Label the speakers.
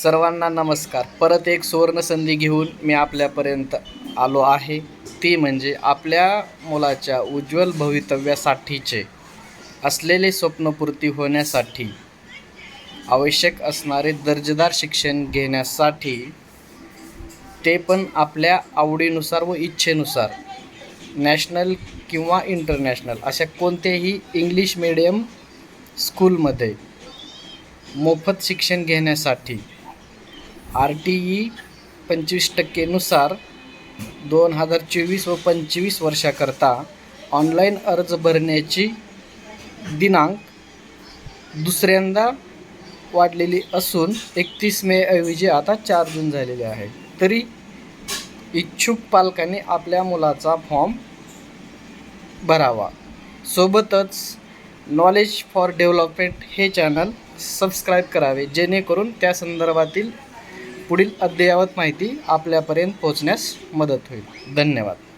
Speaker 1: सर्वांना नमस्कार. परत एक सुवर्णसंधी घेऊन मी आपल्यापर्यंत आलो आहे. ती म्हणजे आपल्या मुलाच्या उज्ज्वल भवितव्यासाठीचे असलेले स्वप्नपूर्ती होण्यासाठी आवश्यक असणारे दर्जेदार शिक्षण घेण्यासाठी, ते पण आपल्या आवडीनुसार व इच्छेनुसार, नॅशनल किंवा इंटरनॅशनल अशा कोणत्याही इंग्लिश मीडियम स्कूलमध्ये मोफत शिक्षण घेण्यासाठी RTE 25% नुसार 2024 व 25 वर्षाकरता ऑनलाईन अर्ज भरण्याची दिनांक दुसऱ्यांदा वाढलेली असून 31 मे ऐवजी आता 4 जून झालेले आहे. तरी इच्छुक पालकांनी आपल्या मुलाचा फॉर्म भरावा. सोबतच नॉलेज फॉर डेव्हलपमेंट हे चॅनल सबस्क्राईब करावे, जेणेकरून त्या संदर्भातील पुढील अद्ययावत माहिती आपल्यापर्यंत पोहोचण्यास मदत होईल. धन्यवाद.